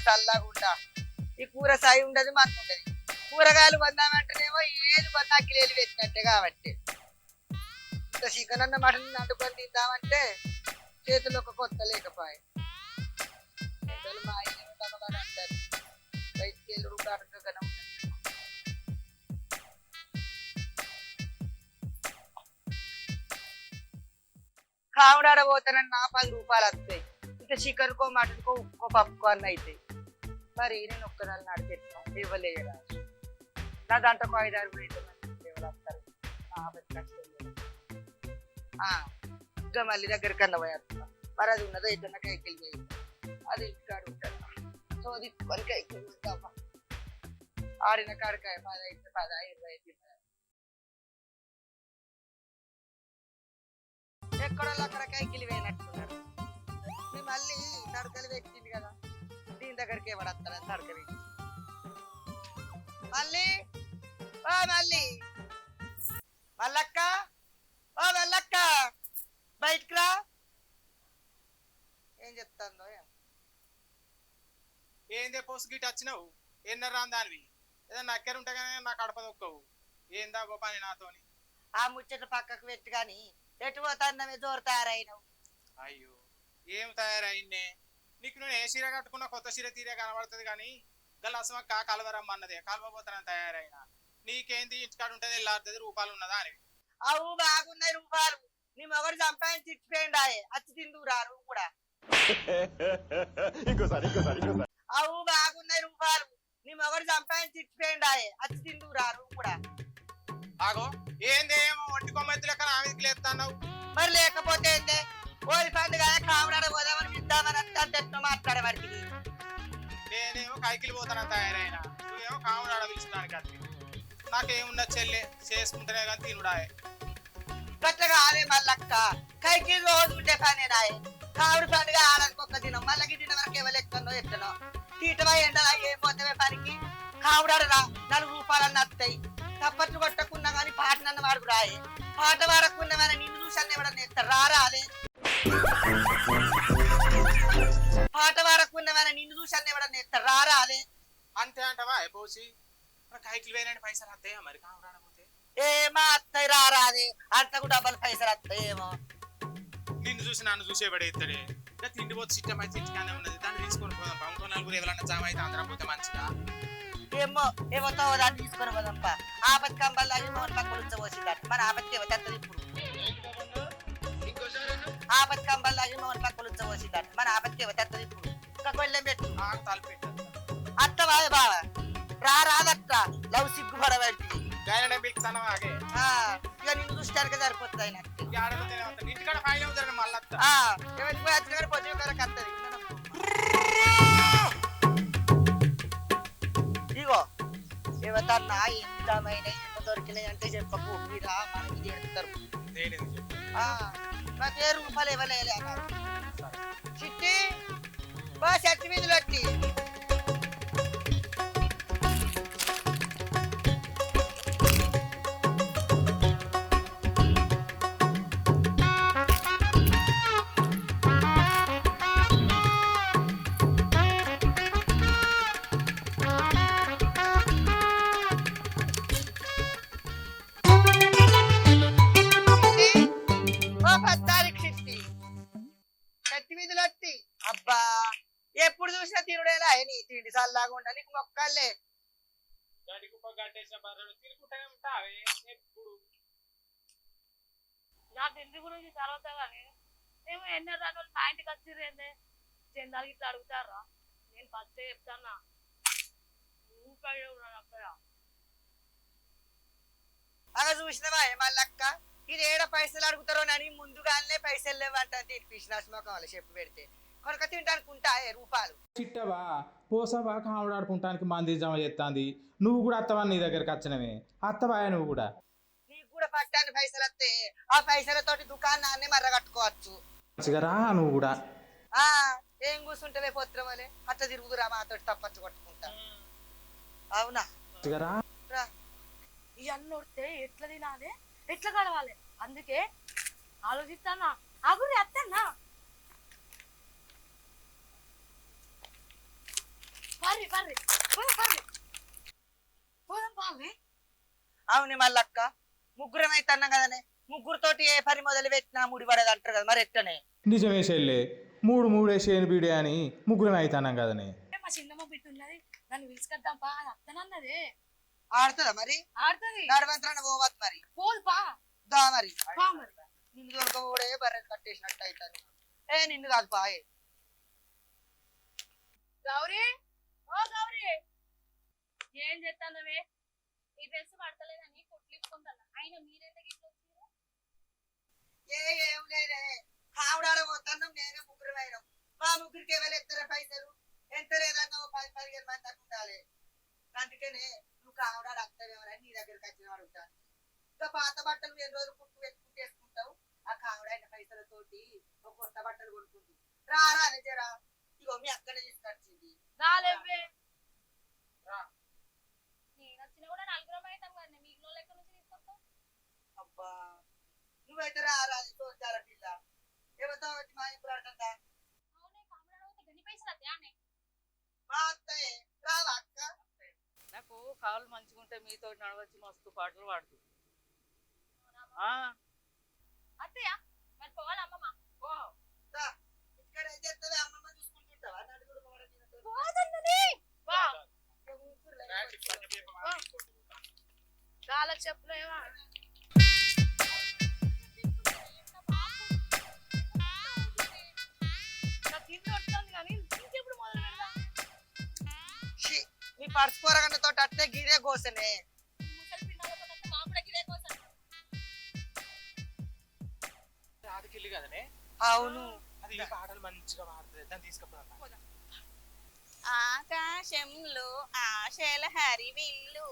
చల్లగుండా ఈ కూర సాయి ఉండదు మనకు ఉండదు కూరగాయలు కొందామంటేనేమో ఏది కొన్నా కిలేలు పెట్టినట్టే కాబట్టి ఇంత చికెన్ అన్న మటన్ వండుకొని తిందామంటే చేతులు ఒక కొత్త లేకపోయి మా ఆయన అంటారు బయటికి వెళ్ళి కన్నా కావుడాడ పోతానని నా 10 రూపాయలు వస్తాయి ఇంకా చికెన్కో మటన్కో ఉప్పుకో పప్పుకో అన్న అవుతాయి మరి నేను ఒక్కదాన్ని నడిపెట్టాను ఇవ్వలేదా నా దాంట్లో 5-6 ఎవరు వస్తారు ఇంకా మళ్ళీ దగ్గరికి అన్న పోయేస్తున్నా మరి అది ఉన్నదో ఎట్లా కైకిల్ చేయి అది ఇంటికాడు ఉంటాడు సో అది వరకు కైకిల్ పోతామా ఆడిన కాడికాయ 10 అయితే 10 20 ఎక్కడో అక్కడ కైకిలి వేయనట్టున్నారు మీ మళ్ళీ తడకలు పెట్టింది కదా దీని దగ్గరికి ఎవడత్తారని తడక పెట్టి మళ్ళీ ఓ మళ్ళీ మల్లక్క ఓ మల్లక్క బయటికి రా ఏం చెప్తాందో ఏందే పోసు గిట్ వచ్చినావు ఎన్న రాందానివి ఏదన్నా అక్కర ఉంటే కానీ నాకు అడప దొక్కవు ఏందా గోపాని నాతోని ఆ ముచ్చట పక్కకు పెట్టి కానీ ఎటు పోతాన్నమే జోరు తయారైనవు అయ్యో ఏం తయారైందే నీకు నేను ఏ చీర కట్టుకున్నా కొత్త చీర తీరే కనబడుతుంది కానీ గల అసమక్క కలవరమ్మ అన్నదే కలవబోతానని తయారైనా నీకేంది ఇంటికాడు ఉంటుంది వెళ్ళారుతుంది రూపాయలు ఉన్నదా అని అవు బాగున్నాయి రూపాయలు నీ మొగడు సంపాదించి ఇచ్చిపోయిండాయే అచ్చి తిందురా నువ్వు కూడా అవు బాగున్నాయి రూపాయలు నీ మొగడు సంపాదించి ఇచ్చిపోయిండాయే అచ్చి తిందురా నువ్వు కూడా ఆగో ఏందేమో ఒంటి కొమ్మెత్తి లెక్క నా మీదకి లేపుతున్నావు మరి లేకపోతే ఏందే ఓలి పండుగ కావడాడ పోదామని పిద్దామని అంటే మాట్లాడేవాడికి నేనేమో కైకిలి పోతానని తయారైనా నువ్వేమో కావుడాడ పిలుచున్నాను అత్తి నాకేమున్న చెల్లె చేసుకుంటేనే కానీ తినుడాయే గట్లగా ఆలే మల్లక్క కైకిలి రోజు ఉండే పనేనాయే కావుడు పండుగ ఆడడానికి ఒక్క దినం మళ్ళీ దినం వరకు ఎవరు ఎక్కడో ఎక్కడో తీటమా ఎండలా ఏం పోతావే పనికి కావుడాడరా 4 రూపాయలన్నీ వస్తాయి తప్పట్లు కొట్టకున్నా కానీ పాట నన్ను వాడుకు రాయే పాట వాడకున్నా కానీ నిన్ను చూసాను ఎవడన్నా ఎత్తారు రారా అదే పాట వాడకున్నా కానీ నిన్ను చూసాను ఎవడన్నా ఎత్తారు రారా అదే అంతే అంటవా పోసి కైకిలి వేయని పైసలు వస్తాయా మరి కావుడాడపోతే ఏమో అత్తయ్య రారా అదే అంతకు డబ్బులు పైసలు వస్తాయి ఏమో నిన్ను చూసి నన్ను చూసేవాడు ఎత్తాడే తిండి పోతే సిస్టమ్ అయితే ఇంటికానే ఉన్నది దాన్ని తీసుకొని పోదాం ఇంకో 4 ఎవరన్నా జామ అయితే అందరం పోతే మంచిగా ఏమో ఏమో దాన్ని తీసుకొని పోదాంపా ఆపత్తి కంబల్లాగి మోహన్ పక్కలు ఉంచబోసిందట మన ఆపత్తి ఏమవుతుంది ఇప్పుడు ఆపత్తి కంబల్లాగి మోహన్ పక్కలు ఉంచబోసిందట మన ఆపత్తి ఏమవుతుంది ఇప్పుడు ఇంకా కొల్లెం పెట్టు తలపెట్టు అత్త బాయ్ బావా రాదత్త లవ్ సిగ్గు పడబెట్టి ఇక నిన్ను చూస్తానికి సరిపోతుంది ఇంటికాడ ఫైల్ అవుతారు మళ్ళీ పొద్దు కత్తది ఇగో ఏవతన్నా ఎంతమైన ఎంత దొరికినాయి అంటే చెప్పకు మీరా మనకి చేస్తారు నాకు 7 రూపాయలు ఇవ్వలేదు అన్నారు చిట్టి బా చెట్టు మీదలు వచ్చి అబ్బా ఎప్పుడు చూసినా తిరుడేలా నీ తిండి సల్లాగా ఉండ నీకు మొక్కలే నా తిండి గురించి తర్వాత కానీ మేము ఎన్నో రోజులు మా ఇంటికి వచ్చిర్రేందే చందాలు ఇట్లా అడుగుతారా నేను ఫస్ట్ చెప్తానా అలా చూసినవా మళ్ళక్క ఇది ఏడ పైసలు అడుగుతారో అని ముందుగానే పైసలు లేవంటే పిచ్చినాశమకం వాళ్ళు చెప్పు పెడితే కొనక తింటానుకుంటా రూపాయలు చిట్టవా పోసవా కావుడాడుకుంటానికి మంది జమ చేస్తాంది నువ్వు కూడా అత్తవా నీ దగ్గరికి వచ్చినవే అత్తవా నువ్వు కూడా నీకు కూడా పట్టాన్ని పైసలు వస్తే ఆ పైసలతోటి దుకాణాన్ని మర్ర కట్టుకోవచ్చు రా నువ్వు కూడా ఏం కూర్చుంటే పోత్రం వలే అట్ట తిరుగుదురా మాతోటి తప్పచ్చు కొట్టుకుంటా అవునా ఇవన్నీ వస్తే ఎట్లా తినాలి ఎట్లా కలవాలి అందుకే ఆలోచిస్తానా ఆగురి అత్తన్నా బర్రి బర్రి బర్రి పోదాం బావే. అవును మళ్ళక్క ముగ్గురం అయితే అన్నాం కదనే ముగ్గురుతోటి ఏ పని మొదలు పెట్టినా ముడి పడేది అంటారు కదా మరి ఎట్టనే నిజమే చెల్లె మూడేసేను బీడే అని ముగ్గురం అవుతాన్నాం కదనే. మా చిన్నమ్మ బిడ్డ ఉన్నది దాన్ని పిలుచుకొద్దాం పా అని అత్తనన్నదే. ఆడుతుందా మరి ఆడుతుంది నడవంతరాన్ని పోవద్దు మరి పోదు పా దా మరి పా మరి. నిన్ను దొరకబోడే బర్రెలు కట్టేసినట్టు అవుతాను నిన్ను కాదు పాయే గౌరీ ఓ గౌరీ ఏం చేస్తానవే ఈ డ్రెస్ పడతలేదని కొట్లిప్పుకుంటాను. అయినా మీరెందుకు ఇట్లా వచ్చారు? ఏం లేదే కావుడాడ పోతున్నాం నేనే ముగ్గురు అయినాం మా ముగ్గురికి ఎవరు ఎత్తారా పైసలు ఎంత లేదన్నా 10-15 మంది దాకా ఉండాలి. అందుకనే నువ్వు కావుడాడు అత్తవేమని నీ దగ్గరికి వచ్చిన అడుగుతాను. ఇంకా పాత బట్టలు 2 రోజులు కుట్టు పెట్టుకుంటూ వేసుకుంటావు ఆ కావుడైన పైసలతోటి ఒక కొత్త బట్టలు కొనుక్కుంది రారా అని జరా ఇగో మీ అక్కడే తీసుకొచ్చింది రాలేవే నేను వచ్చినా కూడా నలుగురం అవుతాం కదా మీకు లెక్క నుంచి తీసుకొస్తాం. అబ్బా నువ్వైతే రారా తోచాల పిల్ల ఎవరితో వచ్చి మా ఇంట్లో అడగందా అవునే కామరాడు గని పైసలు అదే మా అత్తయ్య రావా అక్క నాకు కాళ్ళు మంచిగా ఉంటే మీతో నడవచ్చు మస్తు పాటలు పాడుతూ అత్తయ్య మరి పోవాలి అమ్మమ్మ ఇక్కడ ఏం చేస్తావే అమ్మమ్మ చూసుకుంటుంటావా నడుగుడు గాలకు చెప్పలేవా తిండి వస్తుంది కానీ ఇంకెప్పుడు మొదలు పెడదా మీ పర్స్ కూరగంటతో అట్టే గిరే కోసనే ముసలి పిల్లలతో మా కూడా గిరే కోసం. రాదుకెళ్ళి కదనే అవును అది ఈ పాటలు మంచిగా పాడుతుంది దాన్ని తీసుకుపోదాం. ఆకాశంలో ఆశల హరివిల్లు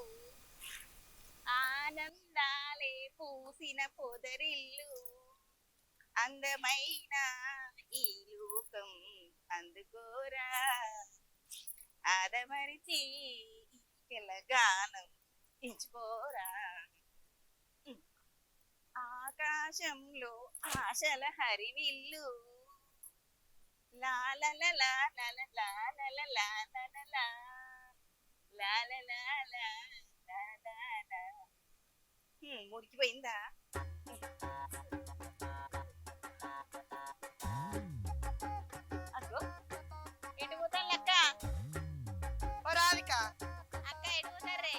ఆనందాలే పూసిన పొదరిల్లు అందమైన ఈ లోకం అందుకోరా ఆదమరిచి గానం ఇంచుకోరా ఆకాశంలో ఆశల హరివిల్లు ముడికిపోయిందా అదో ఎటు పోతాను లెక్క ఓ రాధిక అక్క ఎటు పోతారే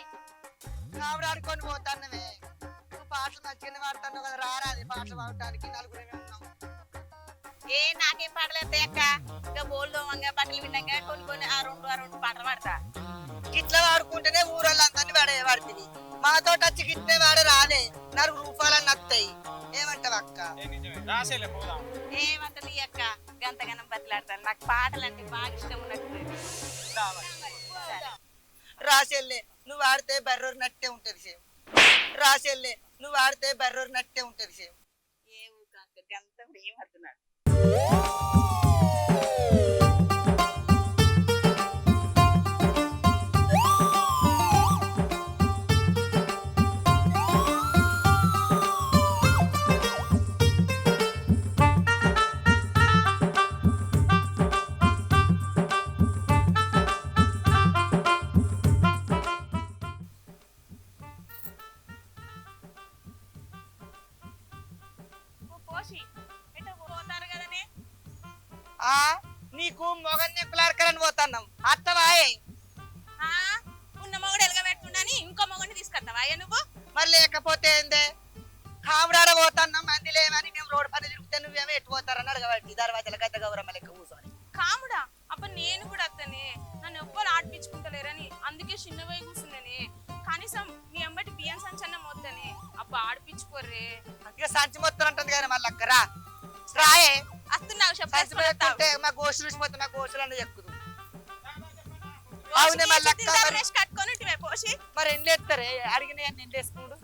కావడాడుకొని పోతాన్నవే నువ్వు పాటలు మంచిగానే పాడుతున్నావు కదా రారాది పాటలు పాడటానికి నలుగురేమే ఉన్నాం ఏ నాకేం పాటలు వస్తాయి అక్క ఇంకా బోల్ దోమంగా బట్టలు విన్నాగా కొన్ని ఆ రెండు పాటలు పాడతా ఇట్లా వాడుకుంటేనే ఊరోళ్ళందరినీ పడుతుంది మాతో వచ్చి గిట్టే వాడే రాదే 4 రూపాయలు నత్తాయి ఏమంటావు అక్క రాసేలే పోదాం. ఏమంటది అక్క గంతగనం బతిలాడతాను నాకు పాటలు అంటే బాగా ఇష్టం ఉన్నట్టు రాసేళ్ళే నువ్వు వాడితే బర్రోరు నట్టే ఉంటది సేమ్ రాసేళ్ళే నువ్వు వాడితే బర్రోరు నట్టే ఉంటది సేమ్ ఏ ఊక గంత ఏం అర్థనాడు పోసి ఎటు పోతారు కదనే ఆ నీకు మొగన్ నెక్కులాడకరని పోతున్నాం అత్తవాయే ఉన్న మొగుడు ఎలగబెట్టుండని ఇంకో మొగుడిని తీసుకొస్తావా అయ్యా నువ్వు మరి లేకపోతే ఏందే కాముడాడ పోతున్నాం మంది లేవని మేము రోడ్డు పని తిరిగితే నువ్వేమో ఎట్టు పోతారని అడగబట్టి దర్వాజల గద్ద గౌరమ్మ లెక్క కూర్చొని కాముడా అబ్బ నేను కూడా అత్తనే నన్ను ఎవ్వరు ఆడిపించుకుంటలేరని అందుకే చిన్నవై కూర్చున్నానే కనీసం మీ అమ్మటి బియ్యం సంచన్న మొత్తనే అబ్బ ఆడిపించుకోర్రే ఇక సంచి మొత్తం అంటుంది కానీ మళ్ళీ అక్క రాయే వస్తున్నావు సంచి పెట్టుకుంటే మా గోసులు చూసిపోతే మా గోసులు అన్నీ ఎక్కుదు అవునే మళ్ళీ అక్క కట్టుకొని పోసి మరి ఎన్ని ఎత్తారే అడిగిన ఎన్ని వేసుకుండు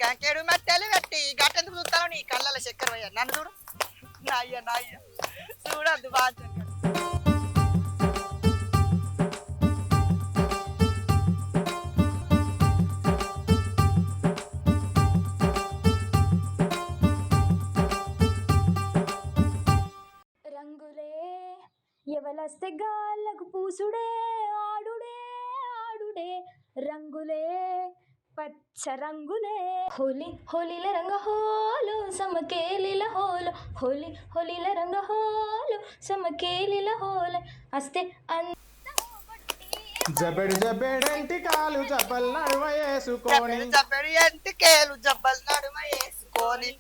కంకేడు మట్టెలు కట్టి గట్టెందుకు చూస్తాను నీ కళ్ళ చక్కెర పోయా నన్ను చూడు నాయ్య చూడద్దు బాగా గాలస్తే గాలకు పూసుడే ఆడుడే ఆడుడే రంగులే పచ్చ రంగులే హోలీ హోలీల రంగ హోలు సమకేలిల హోలు హోలీ హోలీల రంగ హోలు సమకేలిల హోలు అస్తే జబెడు జబెడంటి కాలు జబ్బల్ నడుమ వేసుకొని జబ్బెడు ఎంటికేలు జబ్బల్ నడుమ వేసుకొని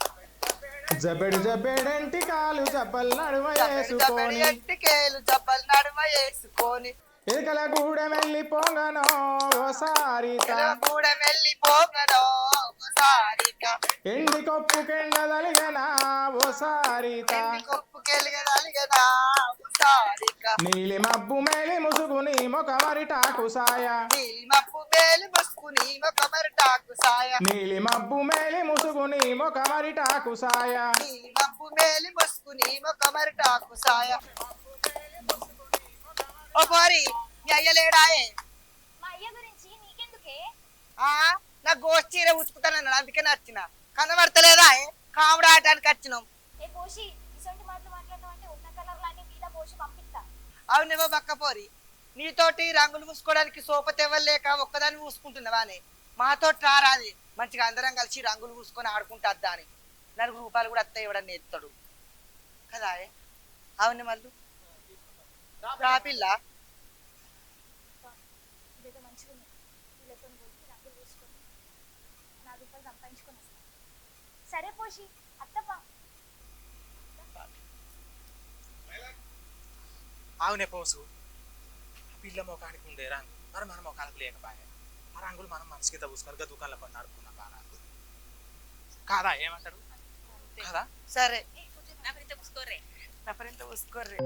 జబెడు జబెడంటి కాలు జబ్బల్ నడుమ జబ్బెడు వేసుకొని ఎంటికేలు జబ్బల్ నడుమ వేసుకొని ఎలకల గూడె వెళ్ళి పొంగనో ఓసారి కూడా వెళ్ళిపోగడో ఒకసారిగా ఎండి కొప్పు కెండ తలిగనా ఓసారి కొప్పుకెళ్ళగలిగదా ఒకసారిగా నీలి మబ్బు మేలి ముసుగుని మొకమరిటాకు సాయ నీలి మప్పు మేలు ముసుకుని ఒక మరటాకు సాయ నీలి మబ్బు మేలి ముసుగుని మొకమరిటాకు సాయ నీలి మప్పు మేలు ముసుకుని ఒక మరటాకు సాయ ఓ పోరి మీ అయ్య లేడాయే మా అయ్య గురించి నీకెందుకే నా గోష్ఠి చీర ఉతుకుతానన్నాడు అందుకే నచ్చిన కనబడతలేదా కాముడు ఆడటానికి వచ్చినాం ఏ పోషి ఇసొంటి మాటలు మాట్లాడడం అంటే ఉన్న కలర్లన్నీ మీద పోసి పంపిస్తా అవునేమో బక్కపోరి నీతోటి రంగులు పూసుకోవడానికి సోపతి ఇవ్వలేక ఒక్కదాన్ని పూసుకుంటున్నావానే మాతోటి రారాది మంచిగా అందరం కలిసి రంగులు పూసుకొని ఆడుకుంటా అని ₹4 కూడా అత్త ఇవ్వడం ఎత్తాడు కదా అవును మళ్ళీ రాపిల్ల ఇదేదో మంచిగా ఉంది వీళ్ళతో పోయి రంగులు పూసుకొని ₹4 సంపాదించుకొని వస్తా సరే పోషి అత్తపా అవునే పోసు పిల్ల మొఖానికి ఉండే రంగు మరి మన మొఖానికి లేకపోయా ఆ రంగులు మనం మనసుకి పూసుకొని దుకాణంలో పని నడుపుకున్నాం కాదా ఏమంటారు కదా సరే నా ప్రింత పూసుకోర్రే నఫరింత పూసుకోర్రే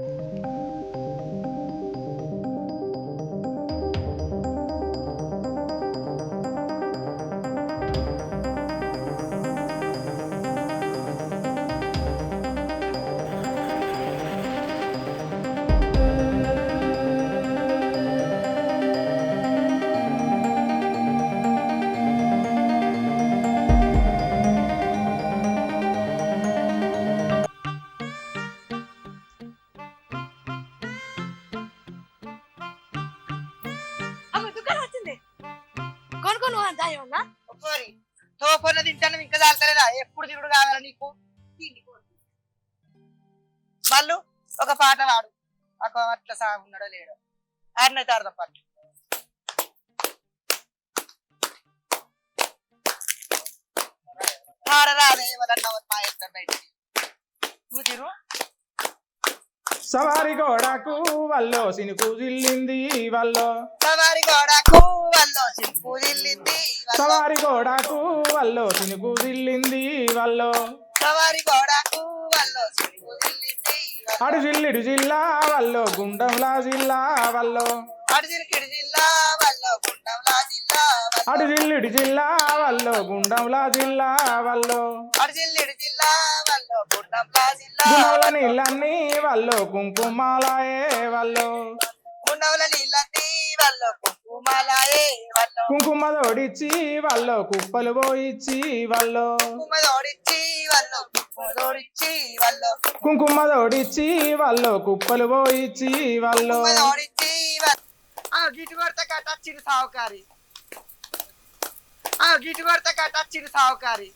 తోపన్న తింటాను ఇంకా చాలతలేదా ఎప్పుడు తిరుగుడు కావాలా నీకు మళ్ళీ ఒక పాట వాడు ఒక అట్లా సాగున్నాడో లేడో ఆడినైతే అర్థం పట్టు ఆడరాదే ఎవరన్నా మా ఇద్దరు బయటికి నువ్వు తిరు సవారి గోడకు వల్లో సినుకు జిల్లింది వల్లో సవారి గోడకు వల్లో సింపు జిల్లింది సవారి గోడకు వల్లో సినుకు జిల్లింది వల్లో సవారి గోడకు వల్లో సింపు జిల్లింది అడు జిల్లిడు జిల్లా వల్లో గుండంలా జిల్లా వల్లో అడిజిలికిడి జిల్లా వల్లో గుండంలా జిల్లా అడు జిల్లిడు జిల్లా వల్లో గుండంలా జిల్లా వల్లో అడిజిల్లిడి జిల్లా వల్లో గుండంలా జిల్లా గుణవుల నీళ్ళన్నీ వల్లో కుంకుమాలయే వల్లో గుండవుల నీళ్ళన్నీ వల్లో కుంకుమలాయే వల్లో కుంకుమ తోడిచ్చి వల్లో కుప్పలు పోయిచ్చి వల్లో కుంకుమ తోడిచ్చి వల్లో కుంకుమ తోడిచ్చి వల్లో కుంకుమ తోడిచ్చి వల్లో కుప్పలు పోయిచ్చి వల్లో కుంకుమ తోడిచ్చి గిటు కొడత కట్టచ్చింది సావుకారి గిటు కొడత కట్టచ్చింది సావుకారి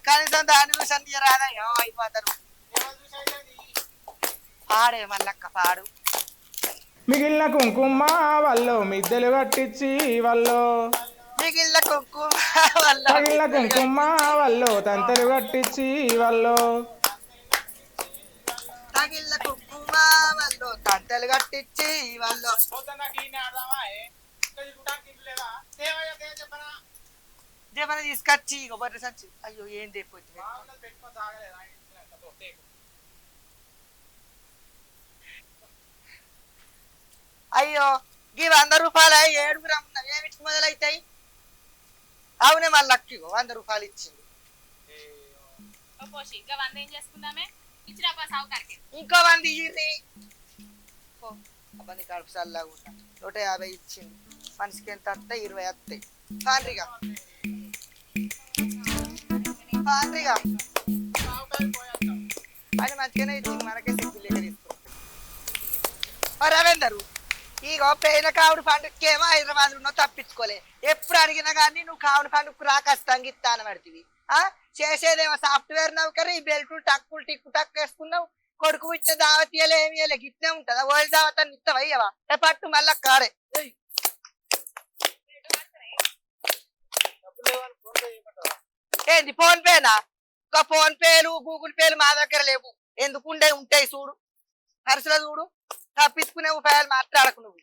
కనీసం దాని చూసి రాదయ్యో అయిపోతారు పాడే మల్లక్క పాడు మిగిలిన కుంకుమ వల్లో మిద్దెలు కట్టించి వల్లో మిగిలిన కుంకుమ వల్ల తగిలిన కుంకుమ వల్లో తంతెలు కట్టించి వల్లో తగిలిన కుంకుమ వల్ల తంటలు కట్టించి వాళ్ళు జమన తీసుకొచ్చి బొర్రె సంచి అయ్యో ఏం తెపోతుంది అయ్యో ఇవి ₹100 7 ఉన్నవి ఏమిటి మొదలైతాయి అవునే మళ్ళీ లక్కిగో ₹100 ఇచ్చింది పోషి ఇంకా 100 ఏం చేసుకుందామే ఇచ్చిరాపా సావుకారికి ఇంకో 100 ఇయ్యి అబ్బంది కడుపు చల్లగా ఉంటా 150 ఇచ్చింది మనిషికి ఎంత వస్తాయి 20 వస్తాయి పాండ్రిగా పాండ్రిగా అది మంచిగానే ఇచ్చింది మనకే సిగ్గులు ఎక్కడ రవేందరు ఇగో పేన కావుడు పండుగకేమో హైదరాబాద్ లో తప్పించుకోలే ఎప్పుడు అడిగినా కానీ నువ్వు కావుడు పండుగకు రా ఖచ్చితంగా ఇస్తాను పడుతుంది చేసేదేమో సాఫ్ట్వేర్ నౌకరు ఈ బెల్ట్ టక్కులు టిక్కు టక్కు వేసుకున్నావు కొడుకు ఇచ్చే దావతీయలే ఏమి గిట్నే ఉంటుందా ఓల్డ్ దావతాన్ని ఇస్తావయ్యవా పట్టు మళ్ళా కాడే ఏంది ఫోన్ పేనా ఒక ఫోన్ పేలు గూగుల్ పేలు మా దగ్గర లేవు ఎందుకుండే ఉంటాయి చూడు పర్సులో చూడు తప్పించుకునే ఉపాయాలు మాట్లాడకు నువ్వు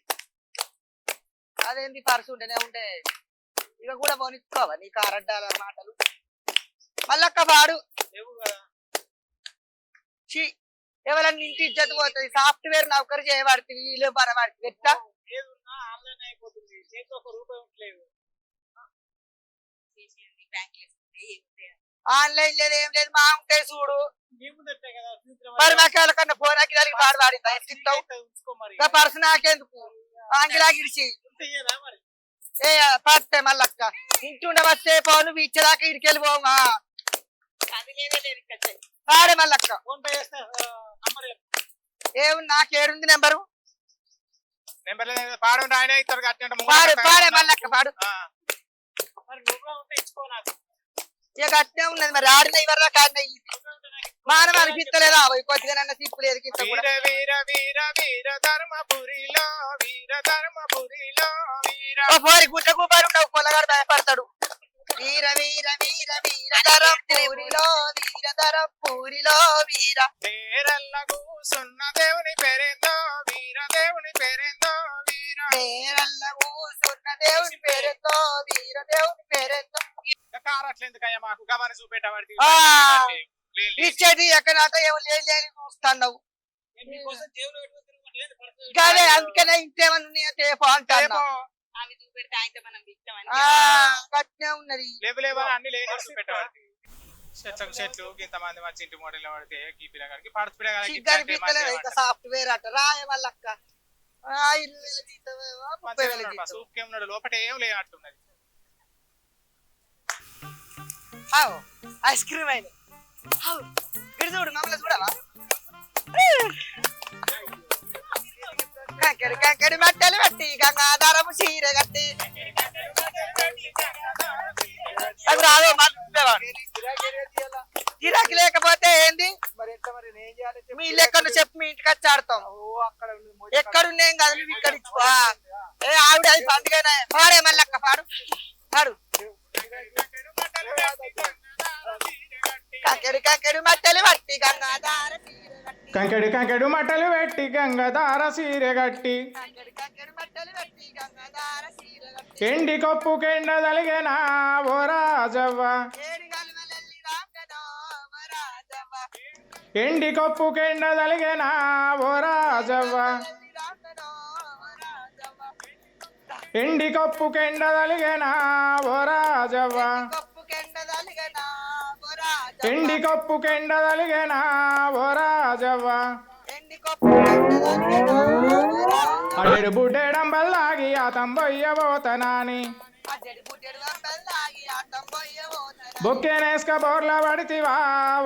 అదేంది పర్సు ఉంటేనే ఉంటే ఇక కూడా పోనిచ్చుకోవా నీకు అరడ్డాల మాటలు మళ్ళక్క పాడు ఎవరన్నా ఇంటి ఇజ్జత్ పోతుంది సాఫ్ట్వేర్ నౌకరు చేయబడుతుంది వీళ్ళు పరబడుతుంది ఎట్లా ఆన్లైన్ లేదు ఏం లేదు మా ఉంటాయి చూడు మరి మాకేళ్ళ కన్నా ఫోనాకి దానికి పాడబడిందా ఇస్తావు పర్సు నాకెందుకు ఆంగిలాగిడిచి ఏ పట్టే మళ్ళక్క ఇంటి ఉండవస్తే పోను ఇచ్చేదాకా ఇడికెళ్ళి పోమా పాడే మళ్ళక్క ఏముంది నాకేడుంది నెంబరు పాడు పాడే మళ్ళక్క పాడు ఇక అట్నే ఉన్నది మరి ఆడిన ఇవరా కాడిన మానవ అనిపిస్తలేదా కొద్దిగా సిప్పు లేదు పోరి గుట్ట కూపారు ఉండవు పొలగాడు భయపడతాడు వీర వీర వీర వీరధరం పూరిలో వీరధరం పూరిలో వీర కూసున్న దేవుని పేరేందో వీర దేవుని పేరేందో వీర కూసున్న దేవుని పేరేందో వీర దేవుని పేరేందో కారట్లేందుకయ్యా మాకు గమని చూపెట్టబడి ఇచ్చేది ఎక్కడట ఎవరు లేని చూస్తున్నావు కానీ అందుకనే ఇంకేమన్నా ఉన్నాయో తేపో అంటాను అవి చూపెడితే అయితే మనం గట్నే ఉన్నది లేవలేవని అన్ని లేని చూపెట్టబడి చెట్లు ఇంతమంది మంచి ఇంటి మోడల్ పడితే ఈ పిల్లగాడికి పడుతు పిల్లగాడికి సాఫ్ట్వేర్ అట రాయ వాళ్ళక్క సూప్కేమున్నాడు లోపల ఏం లేనట్టున్నది ఐస్ క్రీమ్ అయినా చూడు మమ్మల్ని చూడవా కంకడి కంకడి మట్టలు పట్టి గంగాధారము చీర కట్టి అది రాదు గిరాకీ లేకపోతే ఏంది మీ లెక్కను చెప్పి మీ ఇంటికి వచ్చి ఆడతాం ఎక్కడున్నాం కదా నువ్వు ఇక్కడ ఇచ్చుకో ఏ ఆవిడ అది పండుగ పాడే మళ్ళక్క పాడు పాడు కంకడి కంకడి మట్టలు పట్టి గంగాధార కంకెడు కంకెడు మట్టలు పెట్టి గంగధార సీరె గట్టి ఎండి కప్పు కెండ తలిగేనా ఓ రాజవ్వ ఎండి కప్పు కెండ తలిగేనా ఓ రాజవ్వ ఎండి కప్పు కెండ తలిగేనా ఓ రాజవ్వ ఎండి కప్పు కెండ తలిగేనా ఓ రాజవ్వ అడెడు బుడ్డెడంబల్లాగి ఆతంబొయ్యబోతనాని బొక్కెనేస్క బోర్ల పడితివా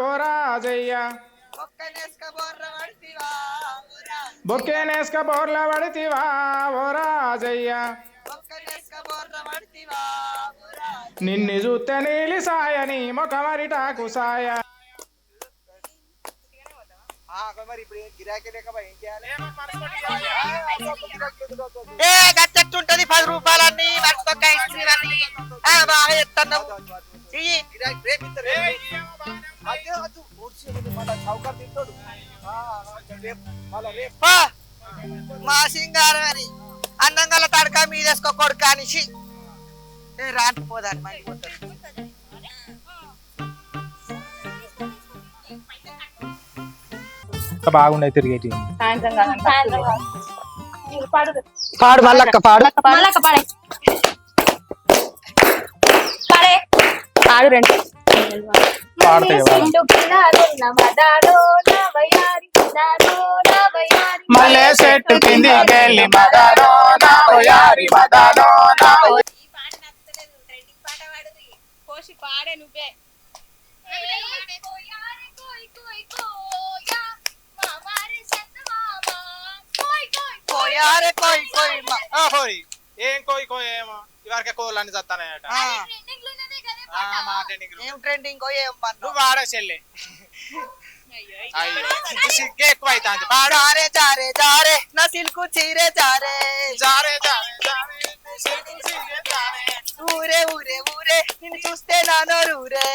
ఓ రాజయ్య బొక్కెనేస్క బోర్ల పడితివా ఓ రాజయ్య నిన్ను చూస్తే నీలి సాయని మొకమరిటాకు సాయ మరి ఇప్పుడు గిరాకీ లేక ఏం చేయాలి ఏ గట్టెట్టుంటది 10 రూపాయలన్నీ మర్చిపోక ఐస్ క్రీమ్ అన్ని బాగా ఎత్తన్నావు మా సింగారం అని అన్నంగల తడక మీదేసుకో కొడుకు అనేసి రాకపోదాన్ని మరి బాగున్నాయి తిరిగేటి పాడు మల్లక్క పాడు పాడు రెండు మల్లె చెట్టు కిందికెళ్ళి మదాలో నా ఓయారి మదాలో నా కోసి పాడే నువ్వే కోయారే కోయి కోయి కోయి ఏం కోయి కోయి ఏమో ఇవరకే కోళ్ళని చస్తానట మా ట్రెండింగ్ ఏం ట్రెండింగ్ కో ఏం మన్ను నువ్వు వాడ చెల్లి అయ్యో సిగ్గే ఎక్కువ అవుతుంది జారే జారే జారే నా సిల్కు చీరే జారే జారే జారే జారే సిగ్గు సిగ్గే జారే. ఊరే ఊరే ఊరే నిన్ను చూస్తే నా నోరూరే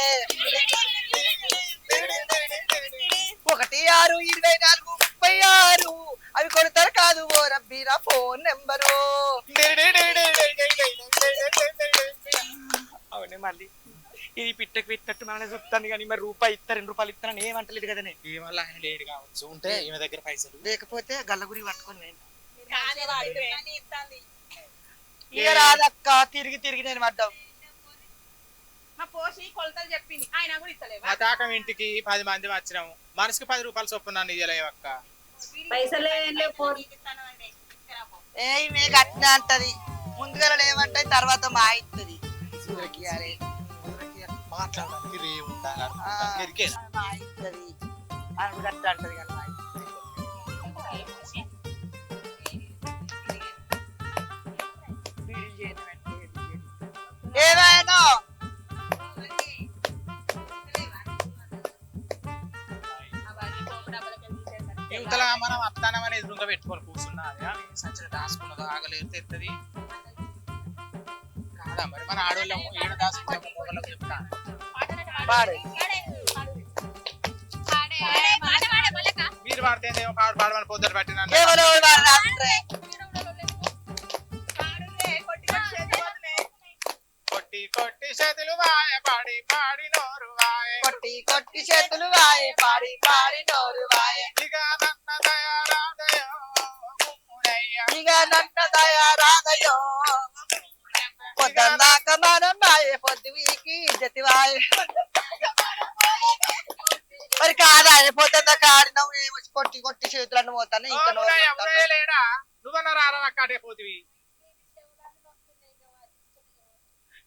162436 అవి కొడతారు కాదు ఓ రబ్బీ నా ఫోన్ నెంబరు అవునే మళ్ళీ ఇది పిట్టకు పెట్టినట్టు మనల్ని చూస్తాను కానీ మరి రూపాయి ఇస్తా 2 రూపాయలు ఇస్తానని ఏమంటలేదు కదనే ఏమల్లా ఆయన లేడు కావచ్చు ఉంటే ఈమె దగ్గర పైసలు లేకపోతే గల్లగురి పట్టుకొని నేను ఇక రాదక్క తిరిగి తిరిగి నేను పడ్డావు మా పోసి కొలతలు చెప్పింది ఆయన కూడా ఇస్తలేవా మా తాకం ఇంటికి 10 మంది వచ్చినాము మనిషికి 10 రూపాయలు చొప్పున నన్ను ఇయ్యలేవక్క ఏమే గట్టిన అంటది ముందుగా లేవంటే తర్వాత మా ఇస్తుంది మాట్లాడడానికి రేవు ఉండాలి మా ఇస్తుంది అని గట్ట అంటది కానీ మా ఏమైనా ఇంతలా మనం అత్తానమని ఎదురుగా పెట్టుకొని కూర్చున్నది సంచల దాచుకున్నదో ఆగలేదు తెత్తది కాదా మరి మన ఆడోళ్ళము ఏడు దాచుకున్నాము మొగలకు చెప్తాను పాడు మీరు పాడితే ఏమో పాడు పాడమని పొద్దుట పెట్టినాను ఎవరో వాడు రాత్రే. కొట్టి కొట్టి చేతులు వాయ పాడి పాడి నోరు వాయ కొట్టి కొట్టి చేతులు వాయే పాడి పాడి నోరు వాయే ఇక నన్న దయారాదయో గుమ్ముడయ్య. ఇక నన్న దయారాదయో పొద్దున్నాక మనం వాయే పొద్దు వీకి జతి వాయే మరి కాదా పొద్దున్నాక ఆడినావు ఏమో కొట్టి కొట్టి చేతులను పోతాను ఇంకా ఓ ఉదయ, ఉదయ లేడా నువ్వన్న రారా అక్కడే పోతివి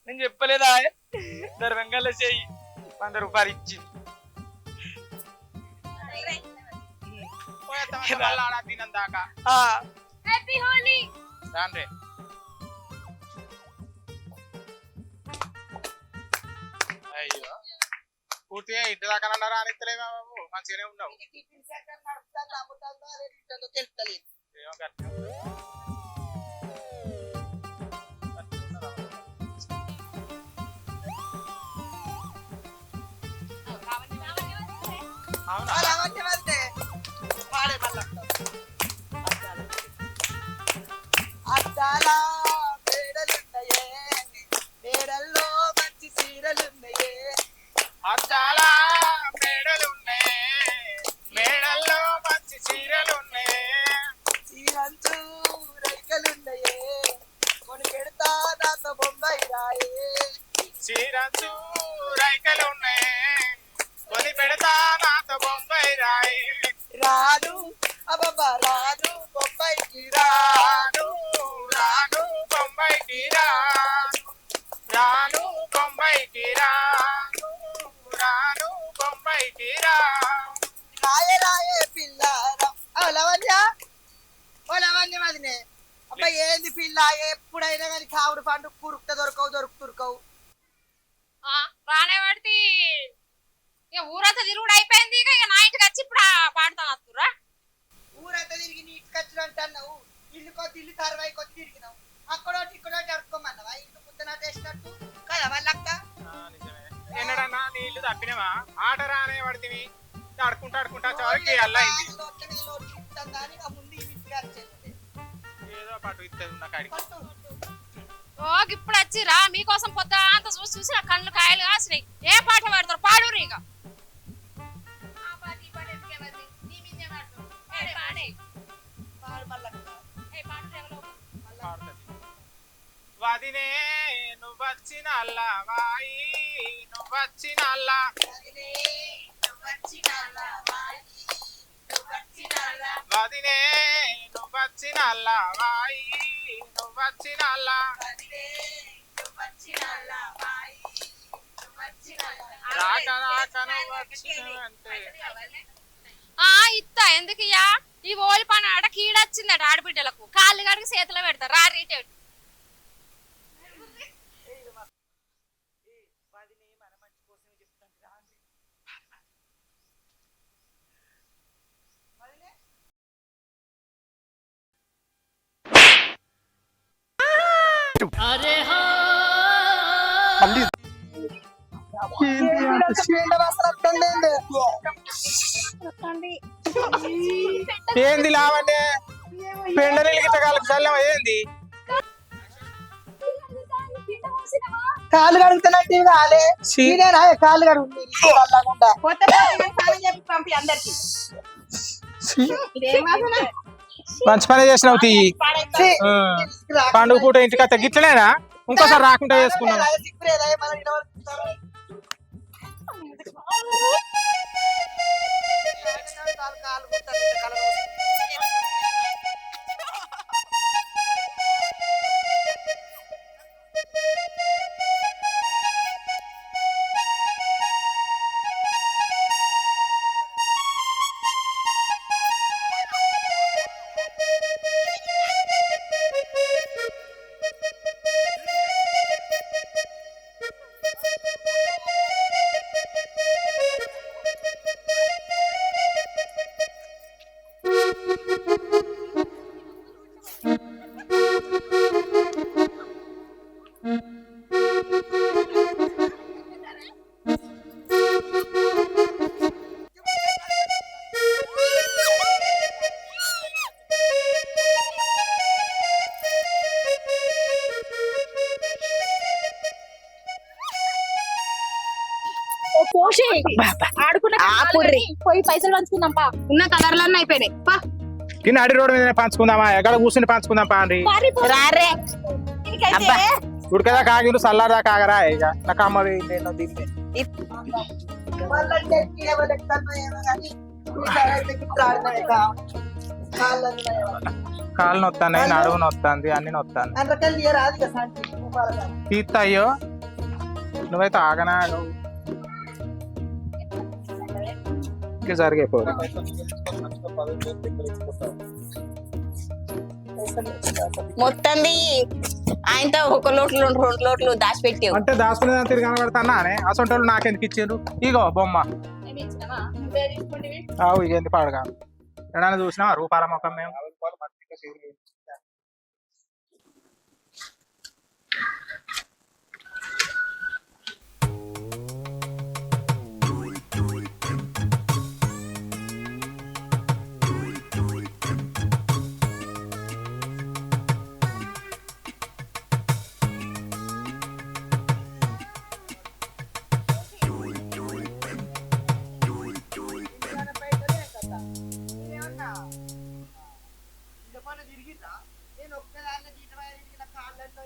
నేను చెప్పలేదా దర్వంగాల చెయ్యి 100 రూపాయలు ఇచ్చింది మళ్ళా తినం దాకా హ్యాపీ హోలీ రాండ్రే అయ్యో పూర్తిగా ఇంటి దాకా రానిస్తలేమా బాబు మంచిగానే ఉన్నావు తెలుస్తలేదు ఏమో గట్టిగా ఉంది. అవునా అద్దాల మేడలున్నాయే మేడల్లో మంచి చీరలున్నాయే అద్దాల మేడలున్నాయి మేడల్లో మంచి చీరలున్నాయి చీరంచు రైకలున్నాయే కొని పెడతా నాతో బొంబాయి రాయే చీరంచు రైకలున్నాయి కొని పెడతా నాతో బొంబాయి రాయి రాను అబ్బా రాను బొంబాయికి రాను రాను బొంబాయికి రాను రాను బొంబాయికి రాను రాను బొంబాయికి రాను రాయే రాయే పిల్లారా ఓ లవణ్య మదినే అబ్బా ఏంది పిల్ల ఎప్పుడైనా కానీ కావుడు పండు కురుక్త దొరకవు రానే పడితే ఇక ఊరంతా తిరుగుడు అయిపోయింది ఇక నా ఇంటికి వచ్చి ఇప్పుడు పాడతాను వస్తురా ఊరంతా తిరిగి నీ ఇంటికి వచ్చినట్టు అన్నావు ఇల్లు కొద్ది ఇల్లు 60 కొద్ది తిరిగినావు అక్కడోటి ఇక్కడోటి అడుక్కోమన్నావా ఇల్లు పుత్తనాట వేసినట్టు కదా వాళ్ళక్క ఎన్నడన్నా నీళ్లు తప్పినవా ఆట రానే పడితే ఆడుకుంటా చివరికి అల్లయింది ముందు ఈ ఇంటికి వచ్చేది ఏదో పాటు ఇస్తుంది ఉన్న కాడికి ఓ ఇప్పుడు వచ్చిరా మీకోసం పొద్దు అంత చూసి చూసి నా కళ్ళు కాయలు కాసినాయి ఏ పాట పాడతారు పాడురు ఇక వదినే నువ్వొచ్చిన అల్లవాయి నువ్వొచ్చిన అల్ల వదినే నువ్వొచ్చిన అల్లవాయి నువ్వొచ్చిన అల్ల రాక రాక నువ్వొచ్చినవంటే ఇత్తా ఎందుకయ్యా ఈ ఓలి పని ఆడ కీడొచ్చిందట ఆడబిడ్డలకు కాళ్ళు కడిగి చేతిలో పెడతారు రా రీటేట్ ఏంది లావంటే పెండ నీళ్ళకి చల్లం ఏంది కాళ్ళు కడుగుతున్నట్టు కాలే సీనేనా కాళ్ళు కడుగుతుంది పంపి అందరికి మంచి పని చేసినావు తీ పండుగ పూట ఇంటికి అత్త గిట్లనేనా ఇంకోసారి రాకుండా చేసుకున్నాం పోషి పోయి పైసలు పంచుకుందాం పా ఉన్న కలర్లన్నీ అయిపోయినాయి పా కింద అడి రోడ్డు మీద పంచుకుందామా ఎక్కడ కూర్చుని పంచుకుందాం పా అండి రారే ఉడకదా కాగిరు సల్లాదా కాగరా ఇక నాకు అమ్మ దీన్ని కాళ్ళు నొత్తాయి నడువు నొత్తాంది అన్ని నొత్తాను తీస్తా అయ్యో నువ్వైతే ఆగనా ఇంక జరిగిపోదు మొత్తంది ఆయనతో ఒక లోట్లు 2 లోట్లు దాచిపెట్టావు అంటే దాచుకునే తిరిగి కనబడతానా అనే అసొంటోళ్ళు నాకెందుకు ఇచ్చారు ఇగో బొమ్మ ఇక ఎందుకు పాడగా ఎడన్నా చూసినా రూపాయల మొక్కం మేము నేను ఒక్కదాన్ని దీటమైన కాళ్ళల్లో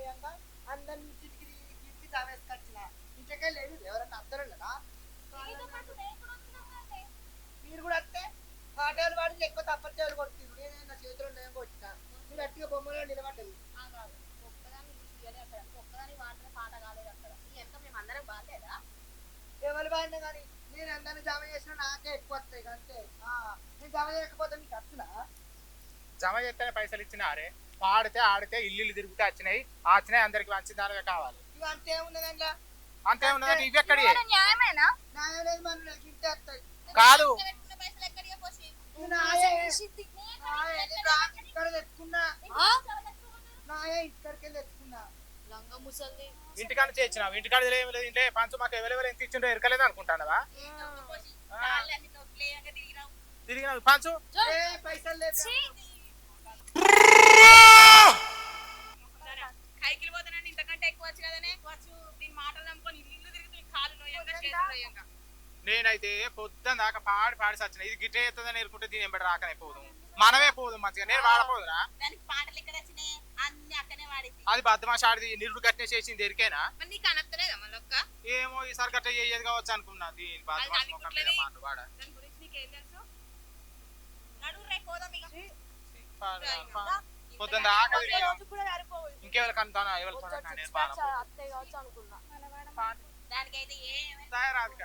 అందరినీ తిరిగి దావేసుకొచ్చిన ఇంటికే లేదు ఎవరన్నా అర్థం లేదా మీరు కూడా వస్తే పాటలు పాడి ఎక్కువ తప్పచ్చేవాళ్ళు కొడుతుంది నేను నా చేతిలో నేను కొట్టినా మీరు అట్టిగా బొమ్మలో నిలబడ్డది ఎవరు బాడినా కానీ నేను అందరినీ జమ చేసినా నాకే ఎక్కువ వస్తాయి అంతే నేను జమ చేయకపోతే మీకు వస్తున్నా జమ చేస్తేనే పైసలు ఇచ్చినారే పాడితే ఆడితే ఇల్లు తిరిగితే వచ్చినాయి అందరికి మంచిదారుగా కావాలి అంతే ఉన్నదండి అంతే ఉన్నదంటే ఇవి ఎక్కడి న్యాయమేనా కాదు ఇంటికాడ చేసినావు ఇంటికాడ ఏమి లేదు ఇంటే పంచు మాకు ఎవరెవరు ఎంత ఇచ్చిండో ఎరకలేదు అనుకుంటానవా తిరిగినావు పంచు పైసలు లేదు కైకిలు పోతానండి ఇంతకంటే ఎక్కువ వచ్చు కదనే వచ్చు దీని మాటలు నమ్ముకొని ఇల్లు తిరుగుతుంది కాలు నోయంగా చేతులు నోయంగా నేనైతే పొద్దున దాకా పాడి సచ్చిన ఇది గిట్టే ఎత్తుందని ఎరుకుంటే దీని ఎంబడి రాకనే పోదు మనమే పోదు మంచిగా నేను వాడపోదురా దానికి పాటలు ఎక్కడ వచ్చినాయి అన్ని అక్కనే వాడింది అది బద్దమాషాడిది నిరుడు కట్టే చేసింది ఎరికేనా మరి నీకు అనత్తలేదా మళ్ళొక్క ఏమో ఈసారి గట్ట చేయదు కావచ్చు అనుకున్నా దీని బద్దమాష ముఖం మీద మాట వాడ దాని గురించి నీకేం తెలుసు నడువు రే పోదాం ఇక పొద్దున దాకా ఇంకెవరికి అంటానా ఎవరికి నేను అత్తయ్య కావచ్చు అనుకున్నా దానికైతే తయారాదు